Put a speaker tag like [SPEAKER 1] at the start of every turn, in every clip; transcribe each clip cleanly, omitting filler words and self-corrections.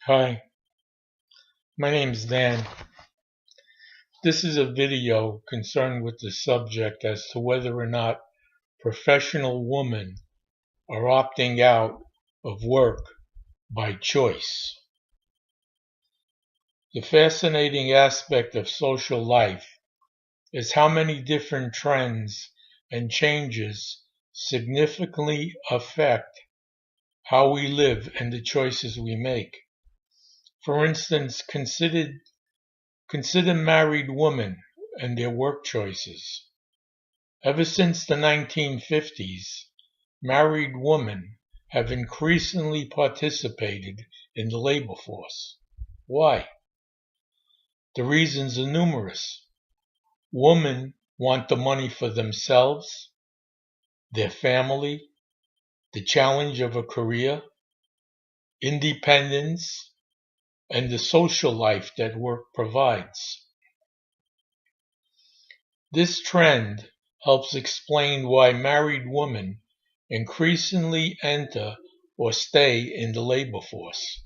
[SPEAKER 1] Hi, my name is Dan. This is a video concerned with the subject as to whether or not professional women are opting out of work by choice. The fascinating aspect of social life is how many different trends and changes significantly affect how we live and the choices we make. For instance, consider married women and their work choices. Ever since the 1950s, married women have increasingly participated in the labor force. Why? The reasons are numerous. Women want the money for themselves, their family, the challenge of a career, independence, and the social life that work provides. This trend helps explain why married women increasingly enter or stay in the labor force.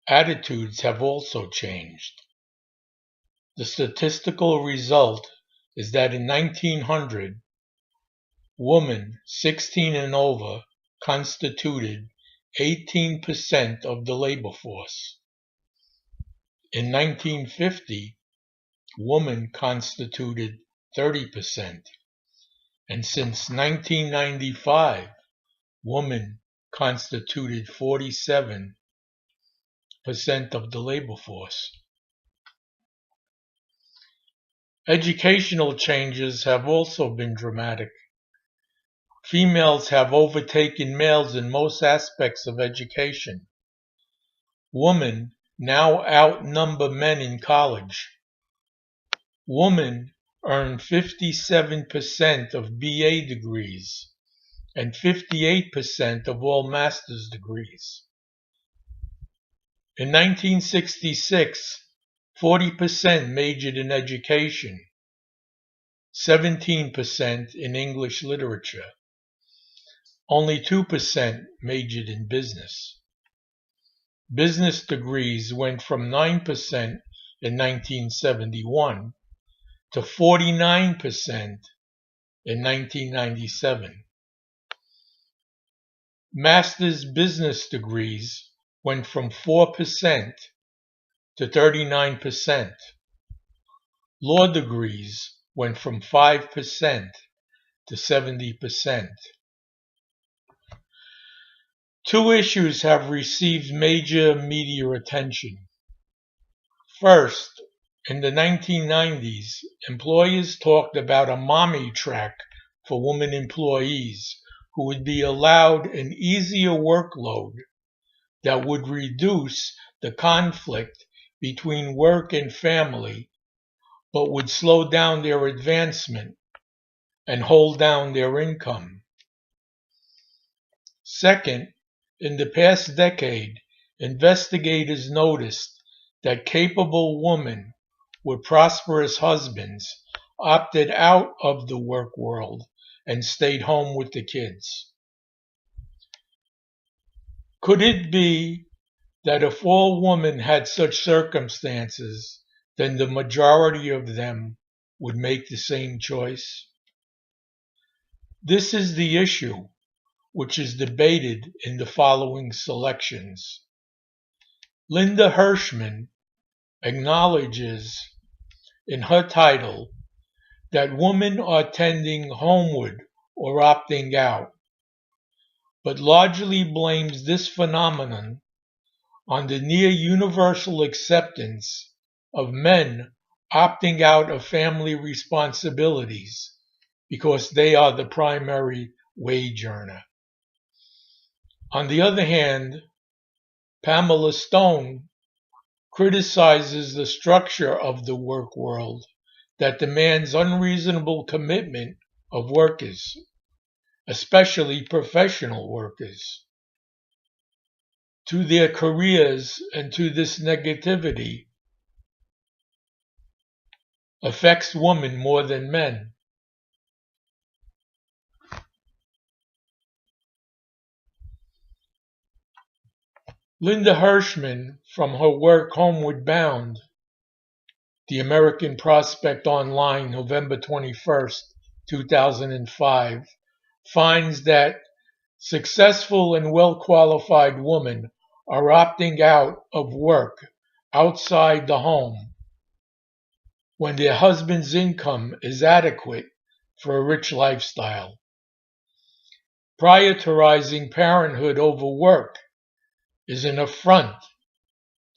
[SPEAKER 1] Attitudes have also changed. The statistical result is that in 1900, women 16 and over constituted 18% of the labor force. In 1950, women constituted 30%. And since 1995, women constituted 47% of the labor force. Educational changes have also been dramatic. Females have overtaken males in most aspects of education. Women now outnumber men in college. Women earn 57% of BA degrees and 58% of all master's degrees. In 1966, 40% majored in education, 17% in English literature. Only 2% majored in business. Business degrees went from 9% in 1971 to 49% in 1997. Master's business degrees went from 4% to 39%. Law degrees went from 5% to 70%. Two issues have received major media attention. First, in the 1990s, employers talked about a mommy track for women employees who would be allowed an easier workload that would reduce the conflict between work and family, but would slow down their advancement and hold down their income. Second, in the past decade, investigators noticed that capable women with prosperous husbands opted out of the work world and stayed home with the kids. Could it be that if all women had such circumstances, then the majority of them would make the same choice? This is the issue which is debated in the following selections. Linda Hirschman acknowledges in her title that women are tending homeward or opting out, but largely blames this phenomenon on the near universal acceptance of men opting out of family responsibilities because they are the primary wage earner. On the other hand, Pamela Stone criticizes the structure of the work world that demands unreasonable commitment of workers, especially professional workers, to their careers, and to this negativity affects women more than men. Linda Hirschman, from her work Homeward Bound, The American Prospect Online, November 21st, 2005, finds that successful and well-qualified women are opting out of work outside the home when their husband's income is adequate for a rich lifestyle. Prioritizing parenthood over work is an affront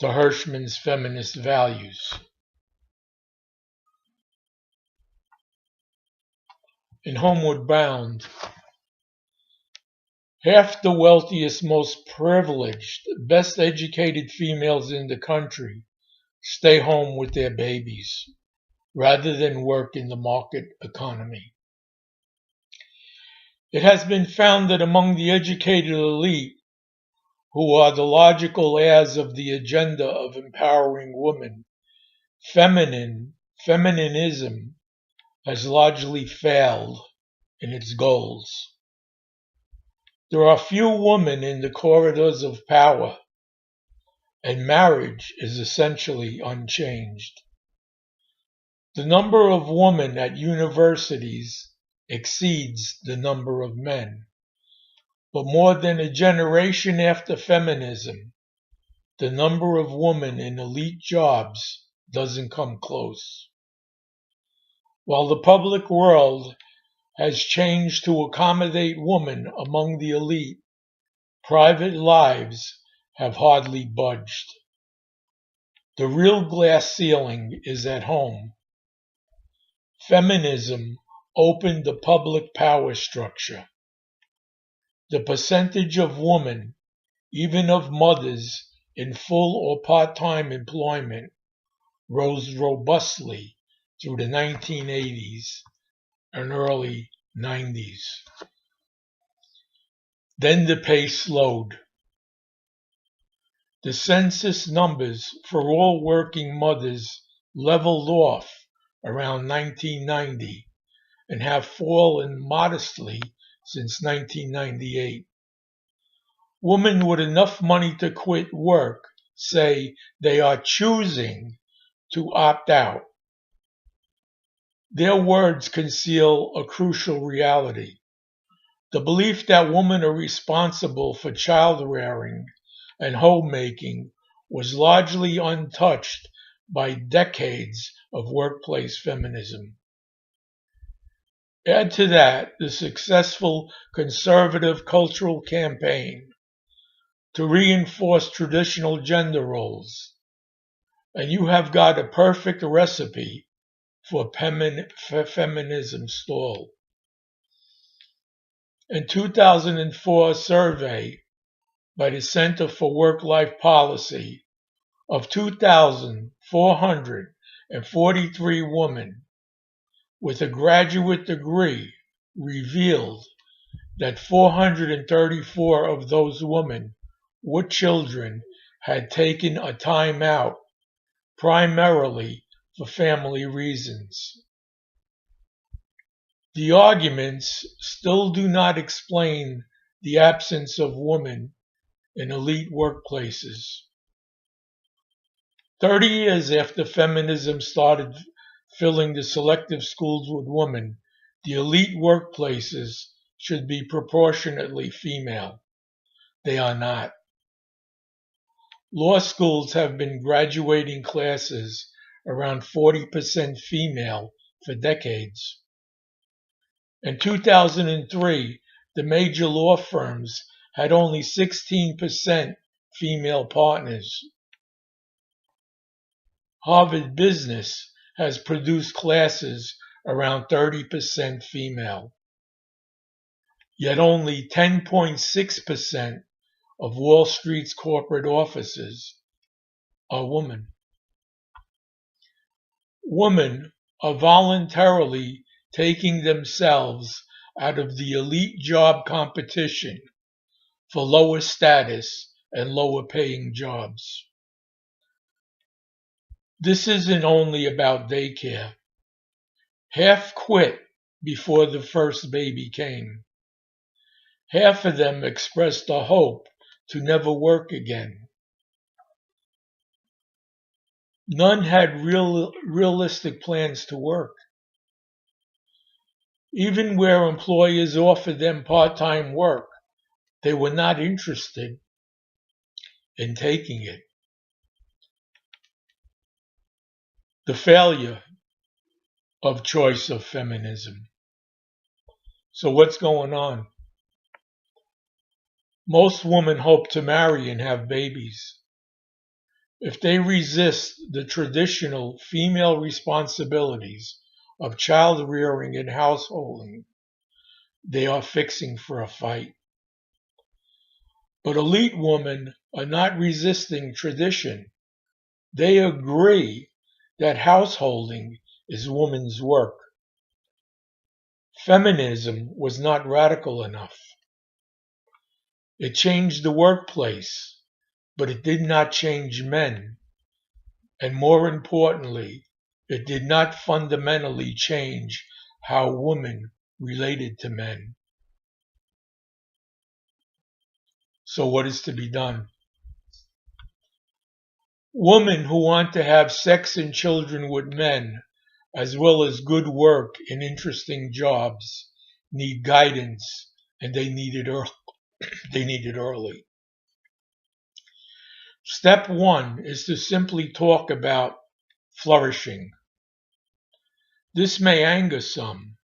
[SPEAKER 1] to Hirschman's feminist values. In Homeward Bound, half the wealthiest, most privileged, best educated females in the country stay home with their babies rather than work in the market economy. It has been found that among the educated elite, who are the logical heirs of the agenda of empowering women, feminism has largely failed in its goals. There are few women in the corridors of power, and marriage is essentially unchanged. The number of women at universities exceeds the number of men, but more than a generation after feminism, the number of women in elite jobs doesn't come close. While the public world has changed to accommodate women among the elite, private lives have hardly budged. The real glass ceiling is at home. Feminism opened the public power structure. The percentage of women, even of mothers, in full or part-time employment rose robustly through the 1980s and early 90s. Then the pace slowed. The census numbers for all working mothers leveled off around 1990 and have fallen modestly since 1998. Women with enough money to quit work say they are choosing to opt out. Their words conceal a crucial reality. The belief that women are responsible for child rearing and homemaking was largely untouched by decades of workplace feminism. Add to that the successful conservative cultural campaign to reinforce traditional gender roles, and you have got a perfect recipe for feminism stall. In 2004 survey by the Center for Work-Life Policy of 2,443 women with a graduate degree revealed that 434 of those women with children had taken a time out primarily for family reasons. The arguments still do not explain the absence of women in elite workplaces. 30 years after feminism started filling the selective schools with women, the elite workplaces should be proportionately female. They are not. Law schools have been graduating classes around 40% female for decades. In 2003, the major law firms had only 16% female partners. Harvard Business has produced classes around 30% female. Yet only 10.6% of Wall Street's corporate offices are women. Women are voluntarily taking themselves out of the elite job competition for lower status and lower paying jobs. This isn't only about daycare. Half quit before the first baby came. Half of them expressed a hope to never work again. None had realistic plans to work. Even where employers offered them part-time work, they were not interested in taking it. The failure of choice of feminism. So what's going on? Most women hope to marry and have babies. If they resist the traditional female responsibilities of child rearing and householding, they are fixing for a fight. But elite women are not resisting tradition. They agree that householding is woman's work. Feminism was not radical enough. It changed the workplace, but it did not change men. And more importantly, it did not fundamentally change how women related to men. So what is to be done? Women who want to have sex and children with men, as well as good work and interesting jobs, need guidance, and they need it early. Step one is to simply talk about flourishing. This may anger some,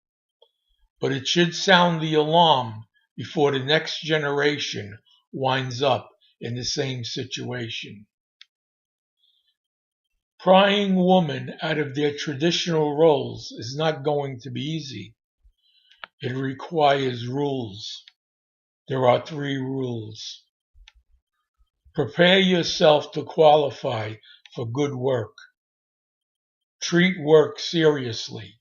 [SPEAKER 1] but it should sound the alarm before the next generation winds up in the same situation. Prying women out of their traditional roles is not going to be easy. It requires rules. There are 3 rules. Prepare yourself to qualify for good work. Treat work seriously,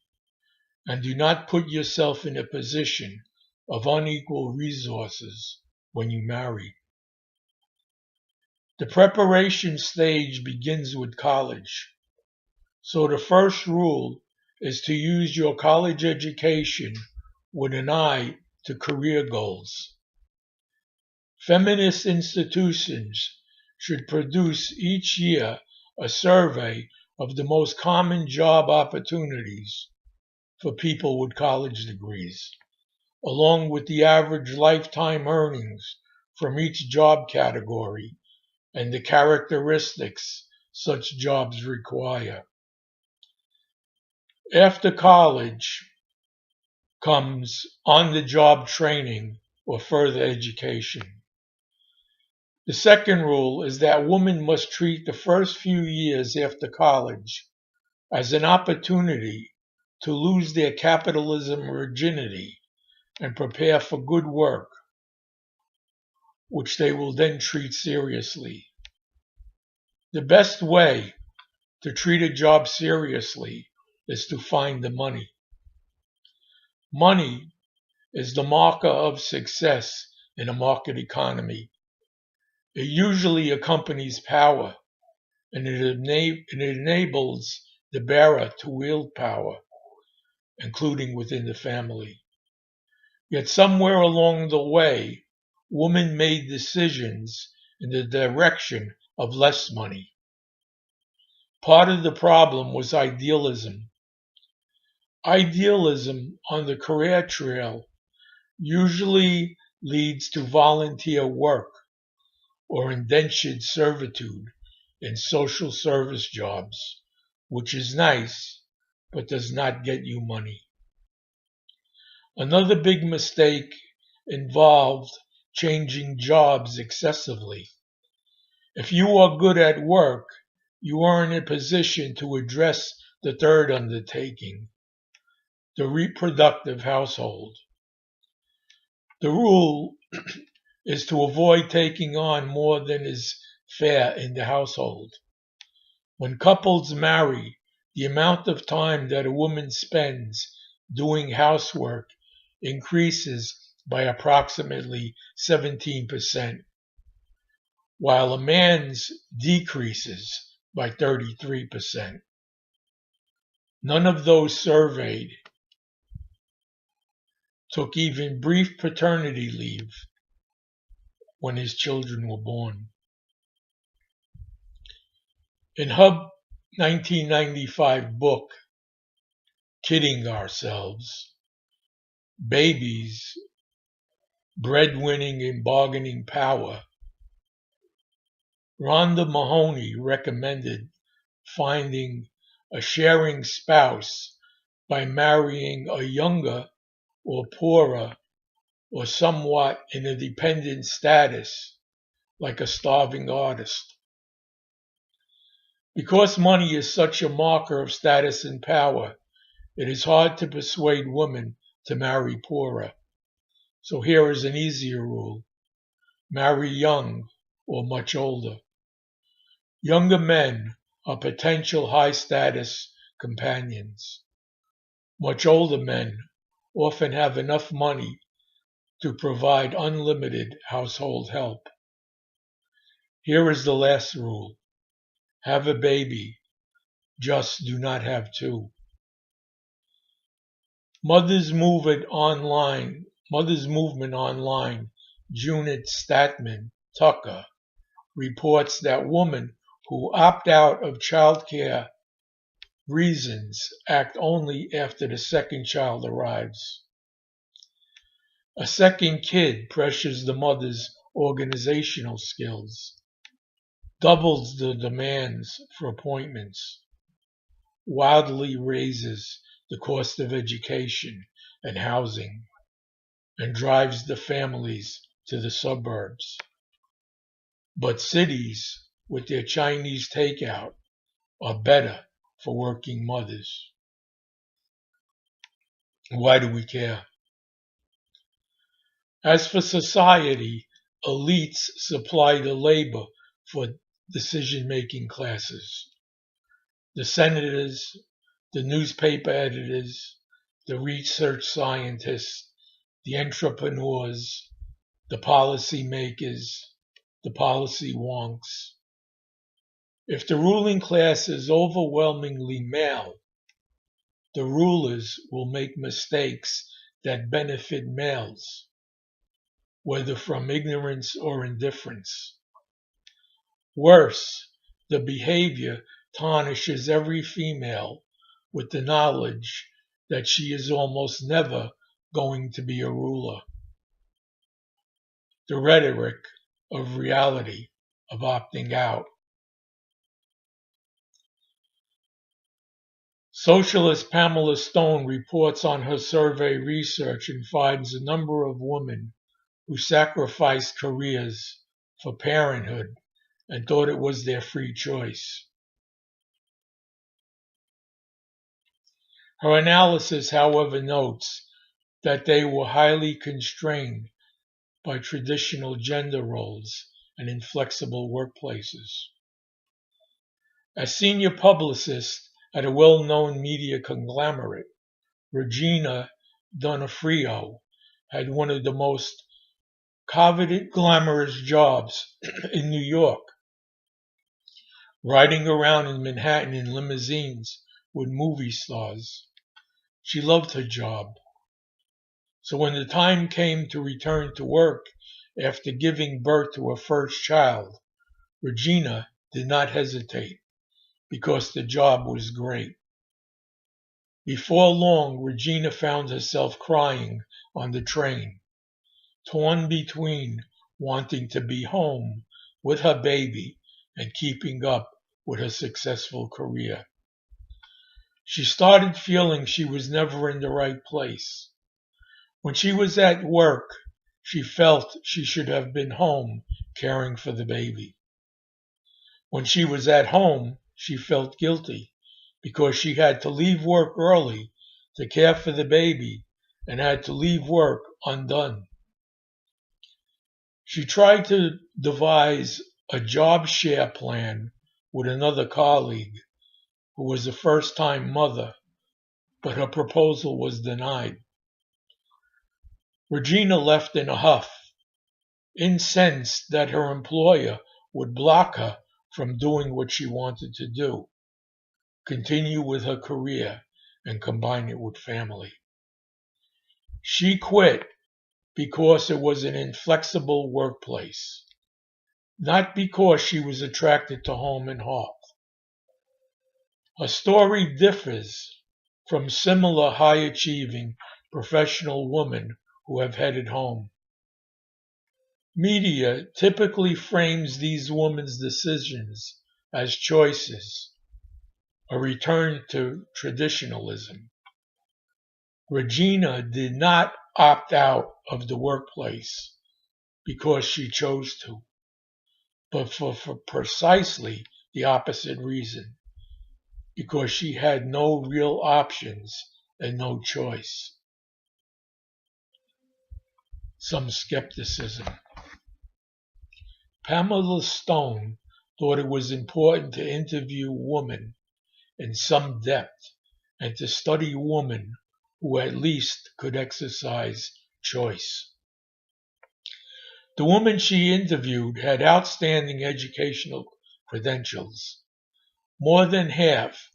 [SPEAKER 1] and do not put yourself in a position of unequal resources when you marry. The preparation stage begins with college. So the first rule is to use your college education with an eye to career goals. Feminist institutions should produce each year a survey of the most common job opportunities for people with college degrees, along with the average lifetime earnings from each job category and the characteristics such jobs require. After college comes on-the-job training or further education. The second rule is that women must treat the first few years after college as an opportunity to lose their capitalism virginity and prepare for good work, which they will then treat seriously. The best way to treat a job seriously is to find the money. Money is the marker of success in a market economy. It usually accompanies power, and it enables the bearer to wield power, including within the family. Yet somewhere along the way, women made decisions in the direction of less money. Part of the problem was idealism. Idealism on the career trail usually leads to volunteer work or indentured servitude in social service jobs, which is nice, but does not get you money. Another big mistake involved changing jobs excessively. If you are good at work, you are in a position to address the third undertaking, the reproductive household. The rule is to avoid taking on more than is fair in the household. When couples marry, the amount of time that a woman spends doing housework increases by approximately 17%, while a man's decreases by 33%. None of those surveyed took even brief paternity leave when his children were born. In 1995 book, Kidding Ourselves, Babies, Breadwinning and Bargaining Power, Rhonda Mahoney recommended finding a sharing spouse by marrying a younger or poorer or somewhat in a dependent status, like a starving artist. Because money is such a marker of status and power, it is hard to persuade women to marry poorer. So here is an easier rule. Marry young or much older. Younger men are potential high-status companions. Much older men often have enough money to provide unlimited household help. Here is the last rule. Have a baby, just do not have two. Mothers Movement Online, Junit Statman Tucker, reports that women who opt out of childcare reasons act only after the second child arrives. A second kid pressures the mother's organizational skills, doubles the demands for appointments, wildly raises the cost of education and housing, and drives the families to the suburbs. But cities, with their Chinese takeout, are better for working mothers. Why do we care? As for society, elites supply the labor for decision-making classes. The senators, the newspaper editors, the research scientists, the entrepreneurs, the policy makers, the policy wonks. If the ruling class is overwhelmingly male, the rulers will make mistakes that benefit males, whether from ignorance or indifference. Worse, the behavior tarnishes every female with the knowledge that she is almost never going to be a ruler. The rhetoric of reality of opting out. Socialist Pamela Stone reports on her survey research and finds a number of women who sacrificed careers for parenthood and thought it was their free choice. Her analysis, however, notes that they were highly constrained by traditional gender roles and inflexible workplaces. As senior publicist at a well-known media conglomerate, Regina Donofrio had one of the most coveted glamorous jobs in New York, riding around in Manhattan in limousines with movie stars. She loved her job. So when the time came to return to work after giving birth to her first child, Regina did not hesitate because the job was great. Before long, Regina found herself crying on the train, torn between wanting to be home with her baby and keeping up with her successful career. She started feeling she was never in the right place. When she was at work, she felt she should have been home caring for the baby. When she was at home, she felt guilty because she had to leave work early to care for the baby and had to leave work undone. She tried to devise a job share plan with another colleague who was a first-time mother, but her proposal was denied. Regina left in a huff, incensed that her employer would block her from doing what she wanted to do, continue with her career, and combine it with family. She quit because it was an inflexible workplace, not because she was attracted to home and hearth. Her story differs from similar high-achieving professional women who have headed home. Media typically frames these women's decisions as choices, a return to traditionalism. Regina did not opt out of the workplace because she chose to, but for precisely the opposite reason, because she had no real options and no choice. Some skepticism. Pamela Stone thought it was important to interview women in some depth and to study women who at least could exercise choice. The women she interviewed had outstanding educational credentials. More than half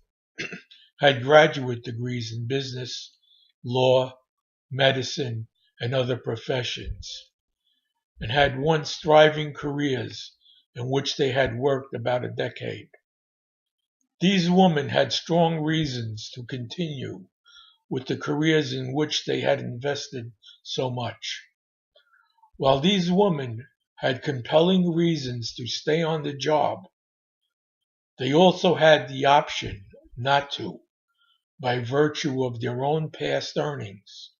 [SPEAKER 1] had graduate degrees in business, law, medicine, and other professions, and had once thriving careers in which they had worked about a decade. These women had strong reasons to continue with the careers in which they had invested so much. While these women had compelling reasons to stay on the job, they also had the option not to, by virtue of their own past earnings,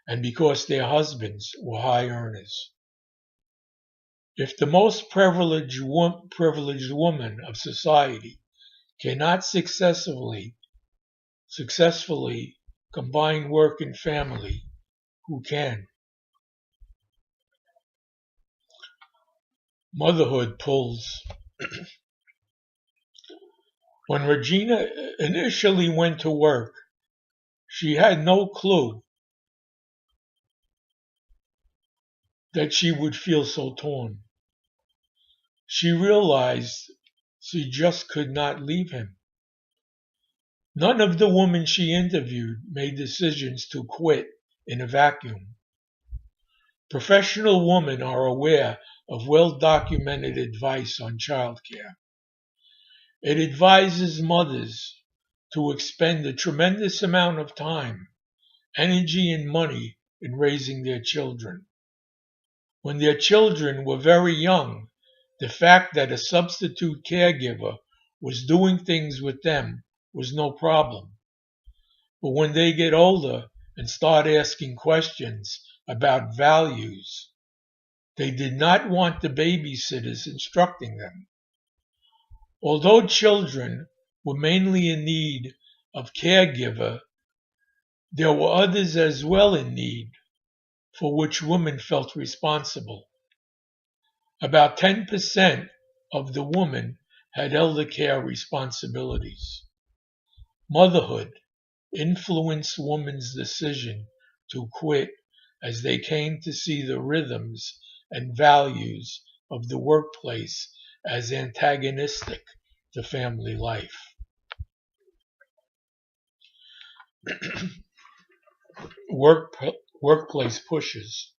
[SPEAKER 1] and because their husbands were high earners. If the most privileged woman of society cannot successfully combine work and family, who can? Motherhood pulls. When Regina initially went to work, she had no clue that she would feel so torn. She realized she just could not leave him. None of the women she interviewed made decisions to quit in a vacuum. Professional women are aware of well-documented advice on childcare. It advises mothers to expend a tremendous amount of time, energy, and money in raising their children. When their children were very young, the fact that a substitute caregiver was doing things with them was no problem. But when they get older and start asking questions about values, they did not want the babysitters instructing them. Although children were mainly in need of caregiver, there were others as well in need for which women felt responsible. About 10% of the women had elder care responsibilities. Motherhood influenced women's decision to quit as they came to see the rhythms and values of the workplace as antagonistic to family life. Workplace pushes.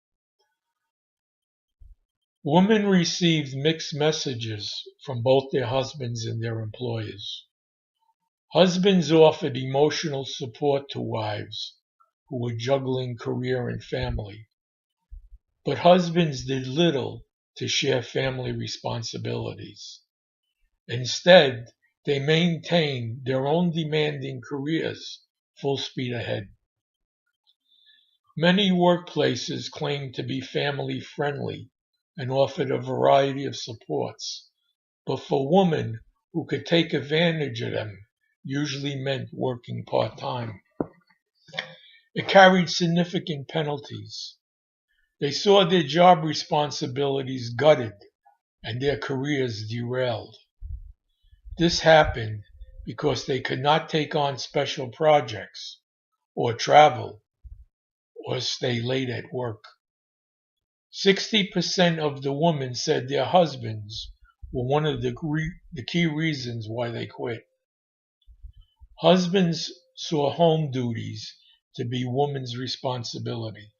[SPEAKER 1] Women received mixed messages from both their husbands and their employers. Husbands offered emotional support to wives who were juggling career and family, but husbands did little to share family responsibilities. Instead, they maintained their own demanding careers full speed ahead. Many workplaces claimed to be family friendly and offered a variety of supports, but for women who could take advantage of them usually meant working part-time. It carried significant penalties. They saw their job responsibilities gutted and their careers derailed. This happened because they could not take on special projects, or travel, or stay late at work. 60% of the women said their husbands were one of the key reasons why they quit. Husbands saw home duties to be women's responsibility.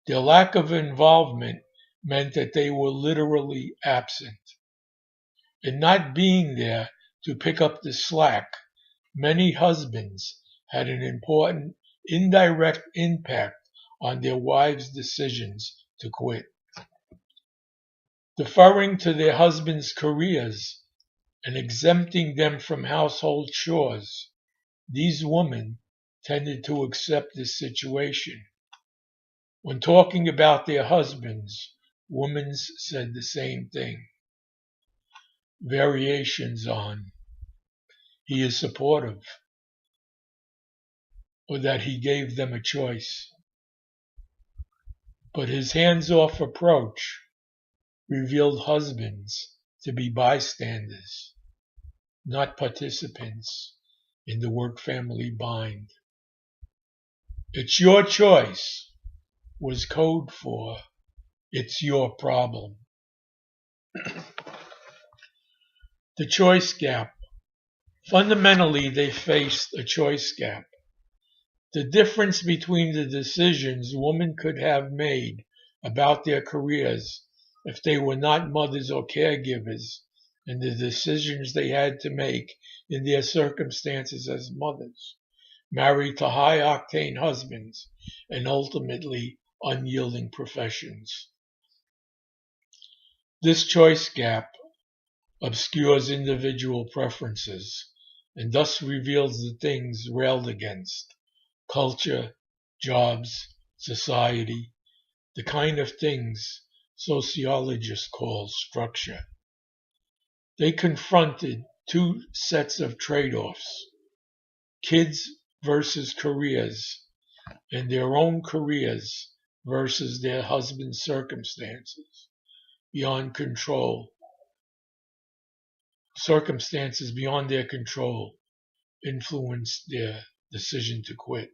[SPEAKER 1] Their lack of involvement meant that they were literally absent. In not being there to pick up the slack, many husbands had an important indirect impact on their wives' decisions to quit. Deferring to their husbands' careers and exempting them from household chores, these women tended to accept this situation. When talking about their husbands, women said the same thing. Variations on he is supportive, or that he gave them a choice. But his hands-off approach revealed husbands to be bystanders, not participants in the work-family bind. It's your choice was code for it's your problem. The choice gap. Fundamentally, they faced a choice gap. The difference between the decisions women could have made about their careers if they were not mothers or caregivers, and the decisions they had to make in their circumstances as mothers, married to high-octane husbands, and ultimately unyielding professions. This choice gap obscures individual preferences and thus reveals the things railed against: culture, jobs, society, the kind of things sociologists call structure. They confronted two sets of trade-offs: kids versus careers, and their own careers versus their husband's circumstances beyond control. Circumstances beyond their control influenced their decision to quit.